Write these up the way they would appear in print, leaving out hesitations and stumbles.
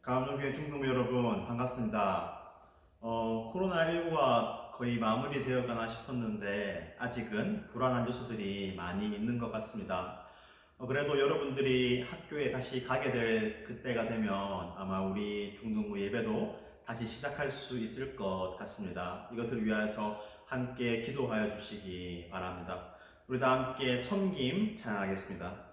가암동교회 중등부 여러분 반갑습니다. 코로나19가 거의 마무리되어 가나 싶었는데 아직은 불안한 요소들이 많이 있는 것 같습니다. 그래도 여러분들이 학교에 다시 가게 될 그때가 되면 아마 우리 중등부 예배도 다시 시작할 수 있을 것 같습니다. 이것을 위해서 함께 기도하여 주시기 바랍니다. 우리 다 함께 섬김 찬양하겠습니다.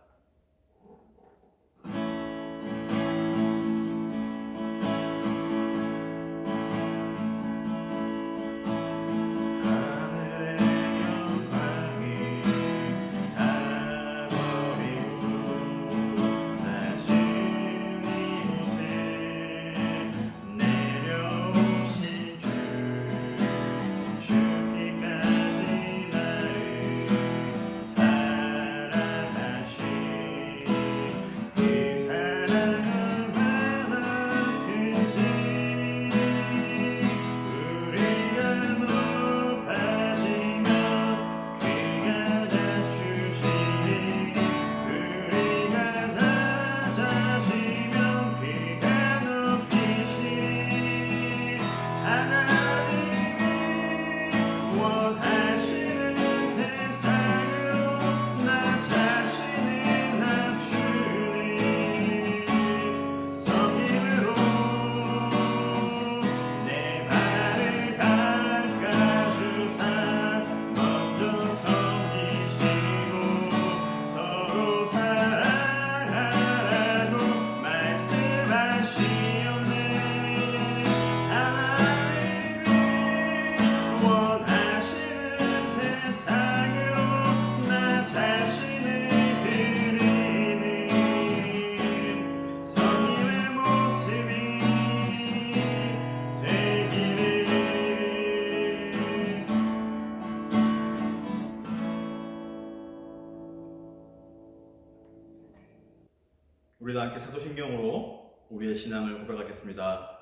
우리 다 함께 사도신경으로 우리의 신앙을 고백하겠습니다.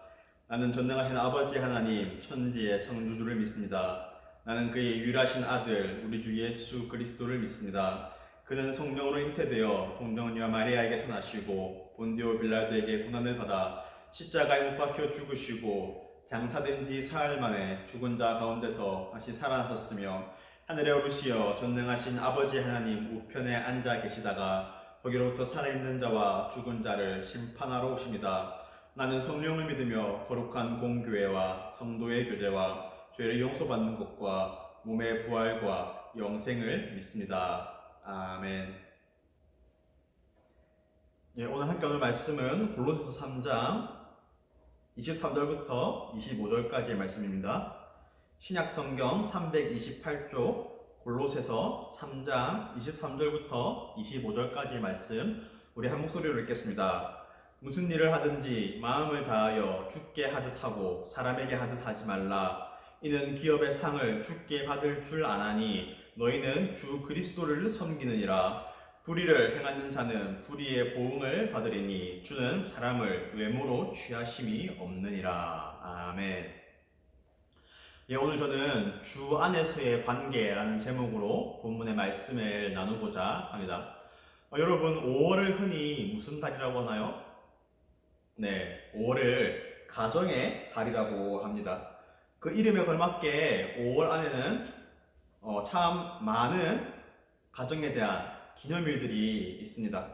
나는 전능하신 아버지 하나님 천지의 창조주를 믿습니다. 나는 그의 유일하신 아들 우리 주 예수 그리스도를 믿습니다. 그는 성령으로 잉태되어 동정녀 마리아에게서 나시고 본디오 빌라도에게 고난을 받아 십자가에 못 박혀 죽으시고 장사된 지 사흘 만에 죽은 자 가운데서 다시 살아나셨으며 하늘에 오르시어 전능하신 아버지 하나님 우편에 앉아 계시다가 거기로부터 살아있는 자와 죽은 자를 심판하러 오십니다. 나는 성령을 믿으며 거룩한 공교회와 성도의 교제와 죄를 용서받는 것과 몸의 부활과 영생을 믿습니다. 아멘. 오늘 함께 오늘 말씀은 골로새서 3장 23절부터 25절까지의 말씀입니다. 신약성경 328쪽 골로새서 3장 23절부터 25절까지의 말씀 우리 한 목소리로 읽겠습니다. 무슨 일을 하든지 마음을 다하여 주께 하듯 하고 사람에게 하듯 하지 말라. 이는 기업의 상을 주께 받을 줄 아나니 너희는 주 그리스도를 섬기느니라. 불의를 행하는 자는 불의의 보응을 받으리니 주는 사람을 외모로 취하심이 없느니라. 아멘. 오늘 저는 주 안에서의 관계라는 제목으로 본문의 말씀을 나누고자 합니다. 여러분 5월을 흔히 무슨 달이라고 하나요? 네, 5월을 가정의 달이라고 합니다. 그 이름에 걸맞게 5월 안에는 참 많은 가정에 대한 기념일들이 있습니다.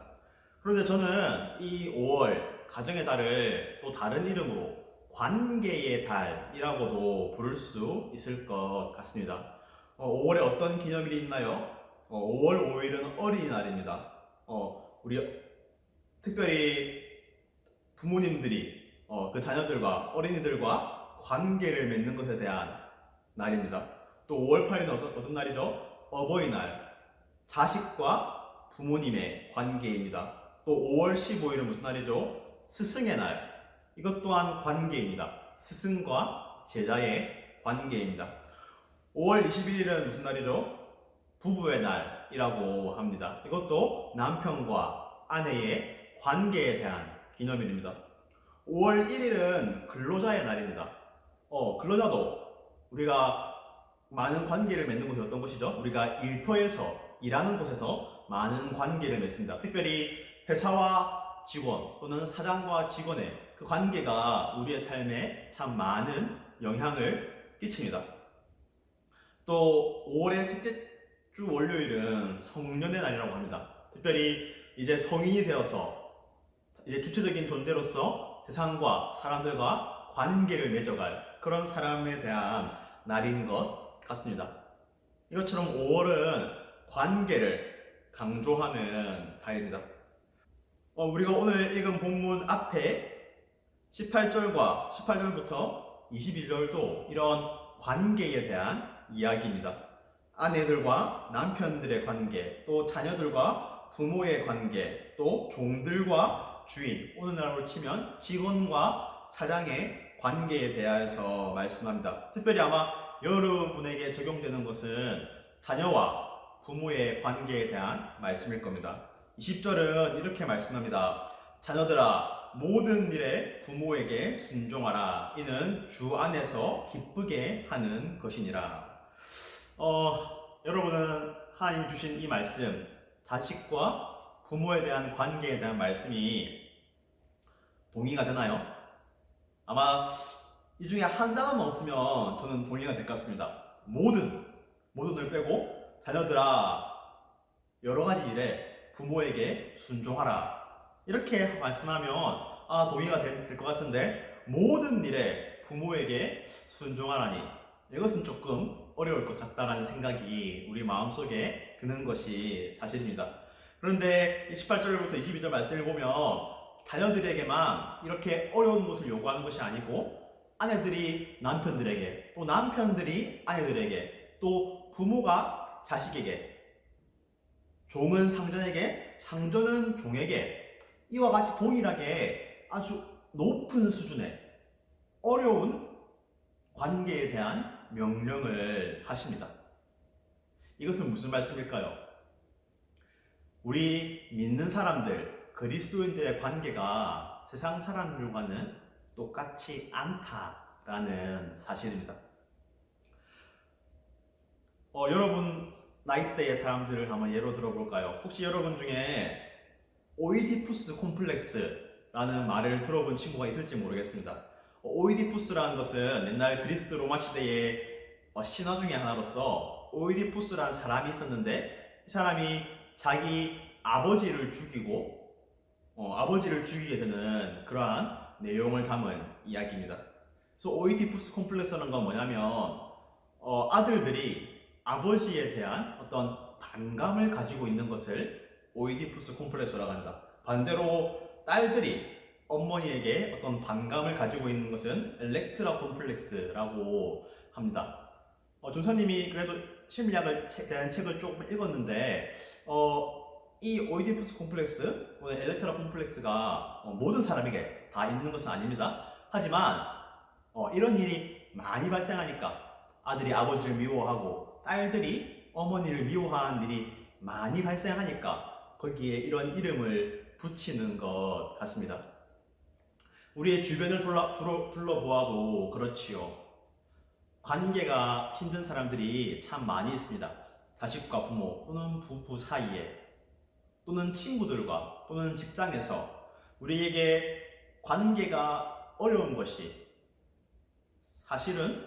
그런데 저는 이 5월 가정의 달을 또 다른 이름으로 관계의 달이라고도 부를 수 있을 것 같습니다. 5월에 어떤 기념일이 있나요? 5월 5일은 어린이날입니다. 우리 특별히 부모님들이 그 자녀들과 어린이들과 관계를 맺는 것에 대한 날입니다. 또 5월 8일은 어떤 날이죠? 어버이날, 자식과 부모님의 관계입니다. 또 5월 15일은 무슨 날이죠? 스승의 날. 이것 또한 관계입니다. 스승과 제자의 관계입니다. 5월 21일은 무슨 날이죠? 부부의 날이라고 합니다. 이것도 남편과 아내의 관계에 대한 기념일입니다. 5월 1일은 근로자의 날입니다. 근로자도 우리가 많은 관계를 맺는 곳이 어떤 곳이죠? 우리가 일터에서 일하는 곳에서 많은 관계를 맺습니다. 특별히 회사와 직원 또는 사장과 직원의 그 관계가 우리의 삶에 참 많은 영향을 끼칩니다. 또 5월의 셋째 주 월요일은 성년의 날이라고 합니다. 특별히 이제 성인이 되어서 이제 주체적인 존재로서 세상과 사람들과 관계를 맺어갈 그런 사람에 대한 날인 것 같습니다. 이것처럼 5월은 관계를 강조하는 달입니다. 우리가 오늘 읽은 본문 앞에 18절부터 21절도 이런 관계에 대한 이야기입니다. 아내들과 남편들의 관계, 또 자녀들과 부모의 관계, 또 종들과 주인, 오늘날로 치면 직원과 사장의 관계에 대해서 말씀합니다. 특별히 아마 여러분에게 적용되는 것은 자녀와 부모의 관계에 대한 말씀일 겁니다. 20절은 이렇게 말씀합니다. 자녀들아, 모든 일에 부모에게 순종하라. 이는 주 안에서 기쁘게 하는 것이니라. 여러분은 하나님 주신 이 말씀, 자식과 부모에 대한 관계에 대한 말씀이 동의가 되나요? 아마 이 중에 한 단어만 없으면 저는 동의가 될 것 같습니다. 모든을 빼고 자녀들아, 여러 가지 일에 부모에게 순종하라. 이렇게 말씀하면 동의가 될 것 같은데, 모든 일에 부모에게 순종하라니 이것은 조금 어려울 것 같다라는 생각이 우리 마음속에 드는 것이 사실입니다. 그런데 18절부터 22절 말씀을 보면 자녀들에게만 이렇게 어려운 것을 요구하는 것이 아니고 아내들이 남편들에게, 또 남편들이 아내들에게, 또 부모가 자식에게, 종은 상전에게, 상전은 종에게 이와 같이 동일하게 아주 높은 수준의 어려운 관계에 대한 명령을 하십니다. 이것은 무슨 말씀일까요? 우리 믿는 사람들, 그리스도인들의 관계가 세상 사람들과는 똑같지 않다라는 사실입니다. 여러분 나이대의 사람들을 한번 예로 들어볼까요? 혹시 여러분 중에 오이디푸스 콤플렉스라는 말을 들어본 친구가 있을지 모르겠습니다. 오이디푸스라는 것은 옛날 그리스 로마 시대의 신화 중에 하나로서 오이디푸스라는 사람이 있었는데, 이 사람이 자기 아버지를 죽이고 아버지를 죽이게 되는 그러한 내용을 담은 이야기입니다. 그래서 오이디푸스 콤플렉스라는 건 뭐냐면 아들들이 아버지에 대한 어떤 반감을 가지고 있는 것을 오이디푸스 콤플렉스라고 합니다. 반대로 딸들이 어머니에게 어떤 반감을 가지고 있는 것은 엘렉트라 콤플렉스라고 합니다. 전사님이 그래도 심리학에 대한 책을 조금 읽었는데 이 오이디푸스 콤플렉스, 엘렉트라 콤플렉스가 모든 사람에게 다 있는 것은 아닙니다. 하지만 이런 일이 많이 발생하니까 아들이 아버지를 미워하고 딸들이 어머니를 미워하는 일이 많이 발생하니까 거기에 이런 이름을 붙이는 것 같습니다. 우리의 주변을 둘러보아도 그렇지요. 관계가 힘든 사람들이 참 많이 있습니다. 자식과 부모 또는 부부 사이에, 또는 친구들과, 또는 직장에서 우리에게 관계가 어려운 것이, 사실은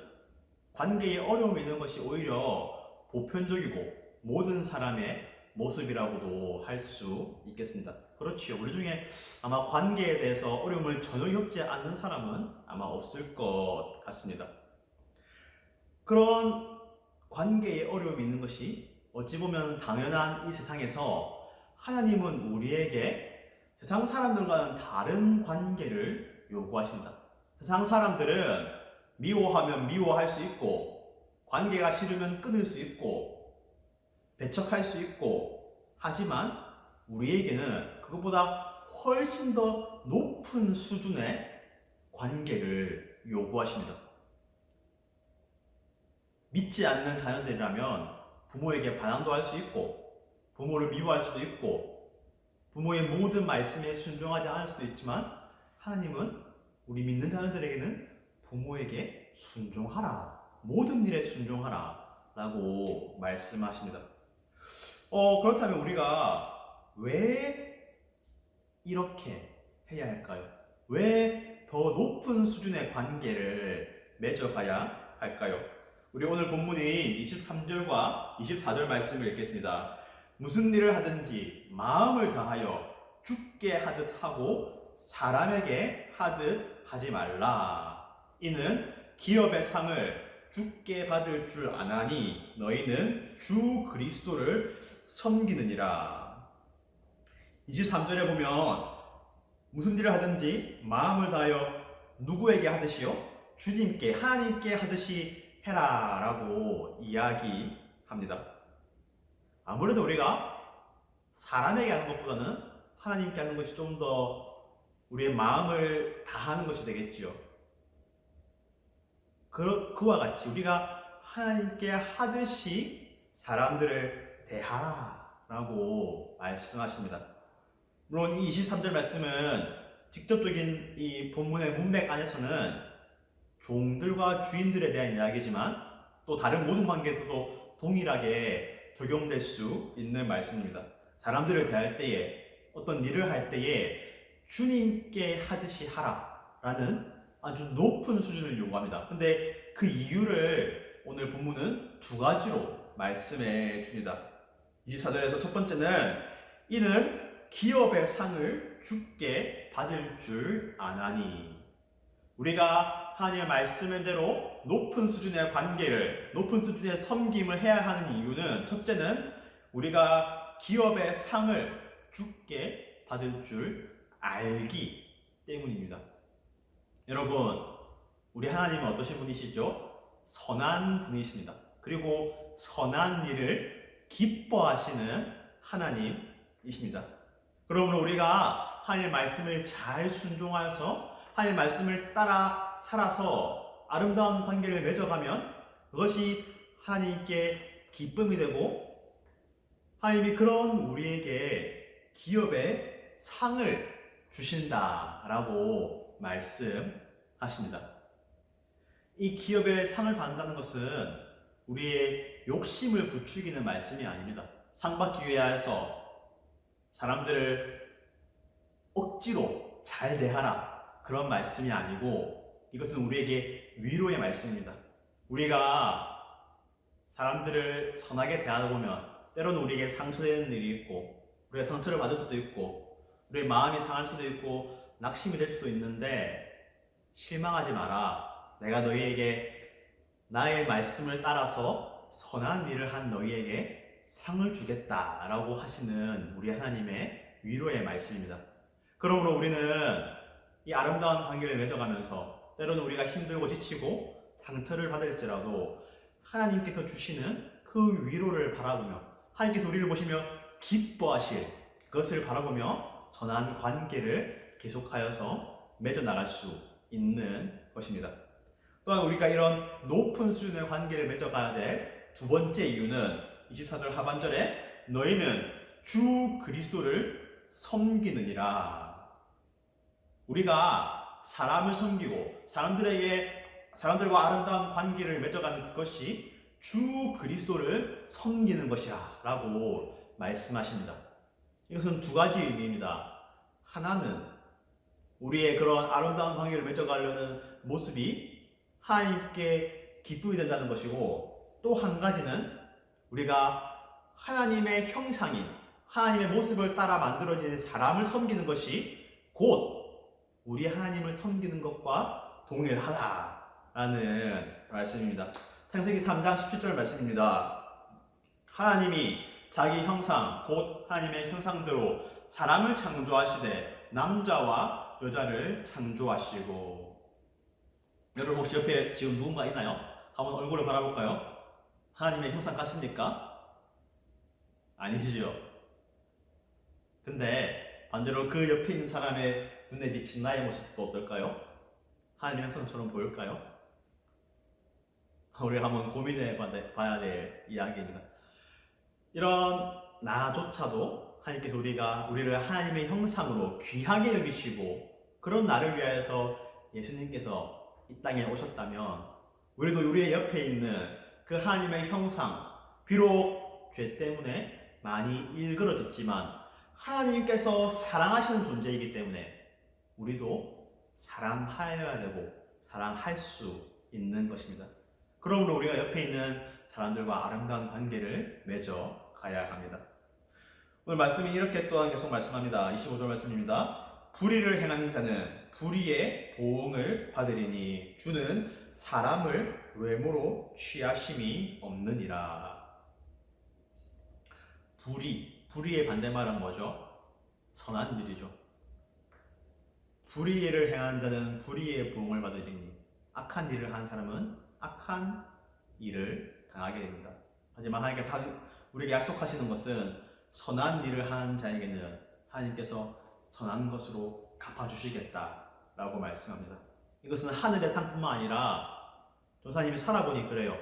관계에 어려움이 있는 것이 오히려 보편적이고 모든 사람의 모습이라고도 할 수 있겠습니다. 그렇지요. 우리 중에 아마 관계에 대해서 어려움을 전혀 겪지 않는 사람은 아마 없을 것 같습니다. 그런 관계에 어려움이 있는 것이 어찌 보면 당연한 이 세상에서 하나님은 우리에게 세상 사람들과는 다른 관계를 요구하십니다. 세상 사람들은 미워하면 미워할 수 있고, 관계가 싫으면 끊을 수 있고, 배척할 수 있고, 하지만 우리에게는 그것보다 훨씬 더 높은 수준의 관계를 요구하십니다. 믿지 않는 자녀들이라면 부모에게 반항도 할 수 있고, 부모를 미워할 수도 있고, 부모의 모든 말씀에 순종하지 않을 수도 있지만, 하나님은 우리 믿는 자녀들에게는 부모에게 순종하라, 모든 일에 순종하라 라고 말씀하십니다. 그렇다면 우리가 왜 이렇게 해야 할까요? 왜 더 높은 수준의 관계를 맺어가야 할까요? 우리 오늘 본문이 23절과 24절 말씀을 읽겠습니다. 무슨 일을 하든지 마음을 다하여 주께 하듯 하고 사람에게 하듯 하지 말라. 이는 기업의 상을 주께 받을 줄 아나니 너희는 주 그리스도를 섬기느니라. 23절에 보면 무슨 일을 하든지 마음을 다하여 누구에게 하듯이요? 주님께, 하나님께 하듯이 해라 라고 이야기합니다. 아무래도 우리가 사람에게 하는 것보다는 하나님께 하는 것이 좀 더 우리의 마음을 다하는 것이 되겠지요. 그와 같이 우리가 하나님께 하듯이 사람들을 대하라 라고 말씀하십니다. 물론 이 23절 말씀은 직접적인 이 본문의 문맥 안에서는 종들과 주인들에 대한 이야기지만 또 다른 모든 관계에서도 동일하게 적용될 수 있는 말씀입니다. 사람들을 대할 때에, 어떤 일을 할 때에 주님께 하듯이 하라라는 아주 높은 수준을 요구합니다. 근데 그 이유를 오늘 본문은 두 가지로 말씀해 줍니다. 24절에서 첫 번째는 이는 기업의 상을 주께 받을 줄 아나니, 우리가 하나님의 말씀대로 높은 수준의 관계를, 높은 수준의 섬김을 해야 하는 이유는 첫째는 우리가 기업의 상을 주께 받을 줄 알기 때문입니다. 여러분, 우리 하나님은 어떠신 분이시죠? 선한 분이십니다. 그리고 선한 일을 기뻐하시는 하나님이십니다. 그러므로 우리가 하나님의 말씀을 잘 순종하여서 하나님의 말씀을 따라 살아서 아름다운 관계를 맺어가면 그것이 하나님께 기쁨이 되고 하나님이 그런 우리에게 기업의 상을 주신다라고 말씀하십니다. 이 기업의 상을 받는다는 것은 우리의 욕심을 부추기는 말씀이 아닙니다. 상 받기 위해서 사람들을 억지로 잘 대하라 그런 말씀이 아니고 이것은 우리에게 위로의 말씀입니다. 우리가 사람들을 선하게 대하다 보면 때로는 우리에게 상처되는 일이 있고 우리가 상처를 받을 수도 있고 우리의 마음이 상할 수도 있고 낙심이 될 수도 있는데 실망하지 마라. 내가 너희에게 나의 말씀을 따라서 선한 일을 한 너희에게 상을 주겠다라고 하시는 우리 하나님의 위로의 말씀입니다. 그러므로 우리는 이 아름다운 관계를 맺어가면서 때로는 우리가 힘들고 지치고 상처를 받을지라도 하나님께서 주시는 그 위로를 바라보며 하나님께서 우리를 보시며 기뻐하실 그것을 바라보며 선한 관계를 계속하여서 맺어나갈 수 있는 것입니다. 또한 우리가 이런 높은 수준의 관계를 맺어가야 될 두 번째 이유는 24절 하반절에 너희는 주 그리스도를 섬기느니라. 우리가 사람을 섬기고 사람들과 아름다운 관계를 맺어가는 그것이 주 그리스도를 섬기는 것이라 라고 말씀하십니다. 이것은 두 가지 의미입니다. 하나는 우리의 그런 아름다운 관계를 맺어가려는 모습이 하나님께 기쁨이 된다는 것이고 또 한 가지는 우리가 하나님의 형상인 하나님의 모습을 따라 만들어진 사람을 섬기는 것이 곧 우리 하나님을 섬기는 것과 동일하다라는 말씀입니다. 창세기 3장 17절 말씀입니다. 하나님이 자기 형상 곧 하나님의 형상대로 사람을 창조하시되 남자와 여자를 창조하시고. 여러분 혹시 옆에 지금 누군가 있나요? 한번 얼굴을 바라볼까요? 하나님의 형상 같습니까? 아니시죠? 근데 반대로 그 옆에 있는 사람의 눈에 비친 나의 모습도 어떨까요? 하나님의 형상처럼 보일까요? 우리가 한번 고민해 봐야 될 이야기입니다. 이런 나조차도 하나님께서 우리를 하나님의 형상으로 귀하게 여기시고 그런 나를 위하여서 예수님께서 이 땅에 오셨다면 우리도 우리의 옆에 있는 그 하나님의 형상, 비록 죄 때문에 많이 일그러졌지만 하나님께서 사랑하시는 존재이기 때문에 우리도 사랑하여야 되고 사랑할 수 있는 것입니다. 그러므로 우리가 옆에 있는 사람들과 아름다운 관계를 맺어 가야 합니다. 오늘 말씀이 이렇게 또한 계속 말씀합니다. 25절 말씀입니다. 불의를 행하는 자는 불의의 보응을 받으리니 주는 사람을 외모로 취하심이 없느니라. 불의의 반대말은 뭐죠? 선한 일이죠. 불의를 행하는 자는 불의의 보응을 받으리니 악한 일을 하는 사람은 악한 일을 당하게 됩니다. 하지만 하나님께서 우리에게 약속하시는 것은 선한 일을 하는 자에게는 하나님께서 선한 것으로 갚아주시겠다라고 말씀합니다. 이것은 하늘의 상뿐만 아니라 전사님이 살아보니 그래요.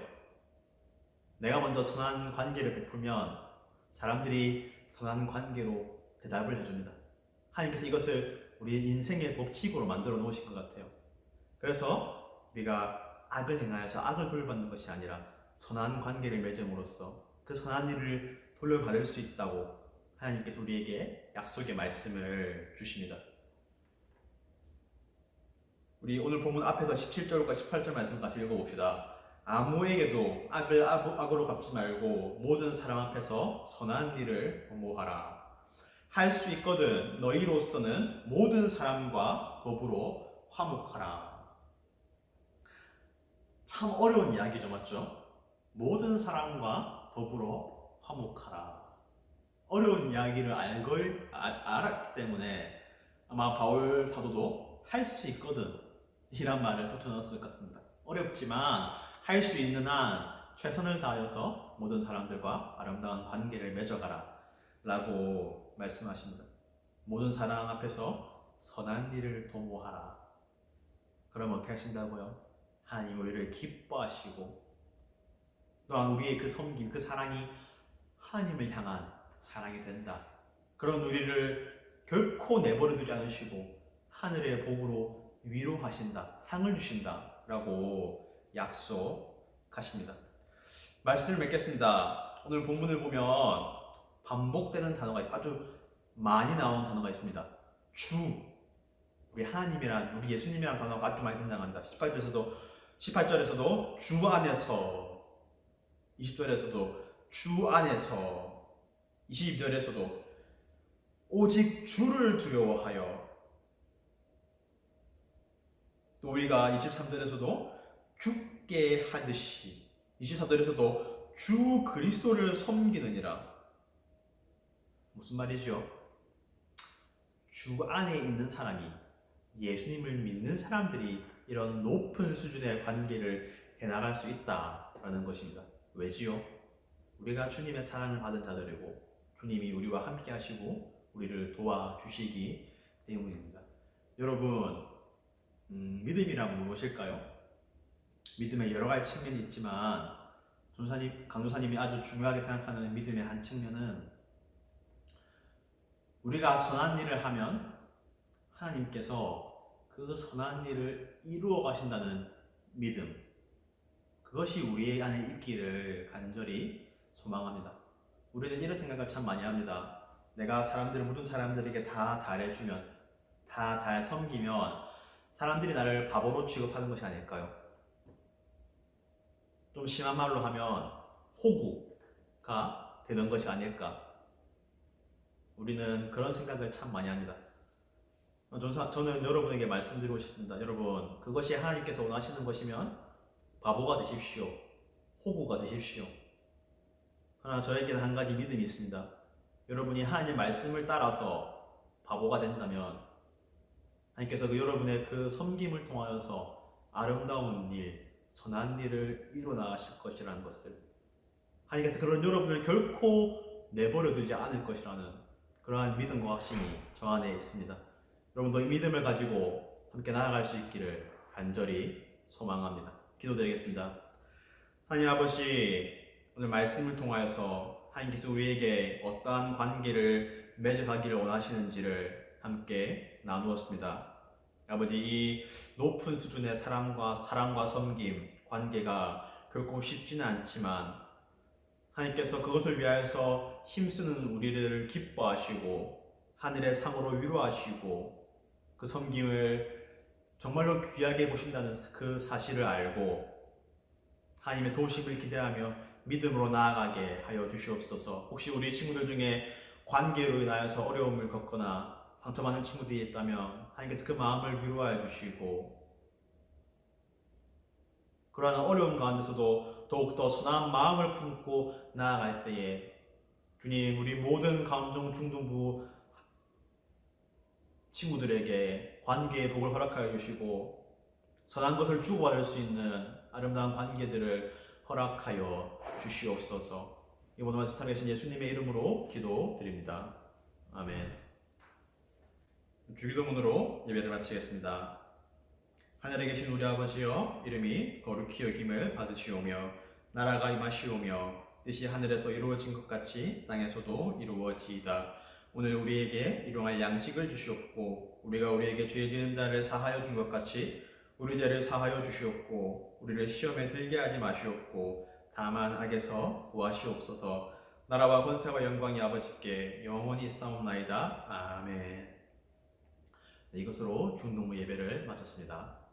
내가 먼저 선한 관계를 베풀면 사람들이 선한 관계로 대답을 해줍니다. 하나님께서 이것을 우리의 인생의 법칙으로 만들어 놓으신 것 같아요. 그래서 우리가 악을 행하여서 악을 돌려받는 것이 아니라 선한 관계를 맺음으로써 그 선한 일을 돌려받을 수 있다고 하나님께서 우리에게 약속의 말씀을 주십니다. 우리 오늘 본문 앞에서 17절과 18절 말씀까지 읽어봅시다. 아무에게도 악을 악으로 갚지 말고 모든 사람 앞에서 선한 일을 도모하라. 할 수 있거든 너희로서는 모든 사람과 더불어 화목하라. 참 어려운 이야기죠, 맞죠? 모든 사람과 더불어 화목하라. 어려운 이야기를 알았기 때문에 아마 바울 사도도 할 수 있거든 이란 말을 붙여넣었을 것 같습니다. 어렵지만 할 수 있는 한 최선을 다하여서 모든 사람들과 아름다운 관계를 맺어가라 라고 말씀하십니다. 모든 사람 앞에서 선한 일을 도모하라. 그럼 어떻게 하신다고요? 하나님 우리를 기뻐하시고 또한 우리의 그 섬김, 그 사랑이 하나님을 향한 사랑이 된다. 그런 우리를 결코 내버려 두지 않으시고 하늘의 복으로 위로하신다, 상을 주신다 라고 약속하십니다. 말씀을 맺겠습니다. 오늘 본문을 보면 반복되는 단어가 아주 많이 나온 단어가 있습니다. 주, 우리 하나님이란, 우리 예수님이란 단어가 아주 많이 등장합니다. 18절에서도 주 안에서, 20절에서도 주 안에서, 22절에서도 오직 주를 두려워하여, 또 우리가 23절에서도 죽게 하듯이, 24절에서도 주 그리스도를 섬기느니라. 무슨 말이죠? 주 안에 있는 사람이, 예수님을 믿는 사람들이 이런 높은 수준의 관계를 해나갈 수 있다라는 것입니다. 왜지요? 우리가 주님의 사랑을 받은 자들이고 주님이 우리와 함께 하시고 우리를 도와주시기 때문입니다. 여러분, 믿음이란 무엇일까요? 믿음의 여러 가지 측면이 있지만 강조사님이 아주 중요하게 생각하는 믿음의 한 측면은 우리가 선한 일을 하면 하나님께서 그 선한 일을 이루어 가신다는 믿음, 그것이 우리 안에 있기를 간절히 소망합니다. 우리는 이런 생각을 참 많이 합니다. 내가 모든 사람들에게 다 잘해주면, 다 잘 섬기면 사람들이 나를 바보로 취급하는 것이 아닐까요? 좀 심한 말로 하면 호구가 되는 것이 아닐까? 우리는 그런 생각을 참 많이 합니다. 저는 여러분에게 말씀드리고 싶습니다. 여러분, 그것이 하나님께서 원하시는 것이면 바보가 되십시오. 호구가 되십시오. 그러나 저에게는 한 가지 믿음이 있습니다. 여러분이 하나님 말씀을 따라서 바보가 된다면 하나님께서 여러분의 그 섬김을 통하여서 아름다운 일, 선한 일을 이루어 나가실 것이라는 것을, 하나님께서 그런 여러분을 결코 내버려 두지 않을 것이라는 그러한 믿음과 확신이 저 안에 있습니다. 여러분도 이 믿음을 가지고 함께 나아갈 수 있기를 간절히 소망합니다. 기도드리겠습니다. 하나님 아버지, 오늘 말씀을 통하여서 하나님께서 우리에게 어떠한 관계를 맺어가기를 원하시는지를 함께 나누었습니다. 아버지, 이 높은 수준의 사랑과 섬김, 관계가 결코 쉽지는 않지만 하나님께서 그것을 위하여서 힘쓰는 우리를 기뻐하시고 하늘의 상으로 위로하시고 그 섬김을 정말로 귀하게 보신다는 그 사실을 알고 하나님의 도우심을 기대하며 믿음으로 나아가게 하여 주시옵소서. 혹시 우리 친구들 중에 관계로 인하여서 어려움을 겪거나 상처받는 친구들이 있다면 하나님께서 그 마음을 위로하여 주시고 그러한 어려움 가운데서도 더욱더 선한 마음을 품고 나아갈 때에 주님 우리 모든 감동 중등부 친구들에게 관계의 복을 허락하여 주시고 선한 것을 주고받을 수 있는 아름다운 관계들을 허락하여 주시옵소서. 이 모든 말씀 살아계신 예수님의 이름으로 기도드립니다. 아멘. 주기도문으로 예배를 마치겠습니다. 하늘에 계신 우리 아버지여, 이름이 거룩히 여김을 받으시오며 나라가 임하시오며 뜻이 하늘에서 이루어진 것 같이 땅에서도 이루어지이다. 오늘 우리에게 일용할 양식을 주시옵고 우리가 우리에게 죄 지은 자를 사하여 준 것 같이 우리 죄를 사하여 주시옵고 우리를 시험에 들게 하지 마시옵고 다만 악에서 구하시옵소서. 나라와 권세와 영광이 아버지께 영원히 있사옵나이다. 아멘. 이것으로 중동부 예배를 마쳤습니다.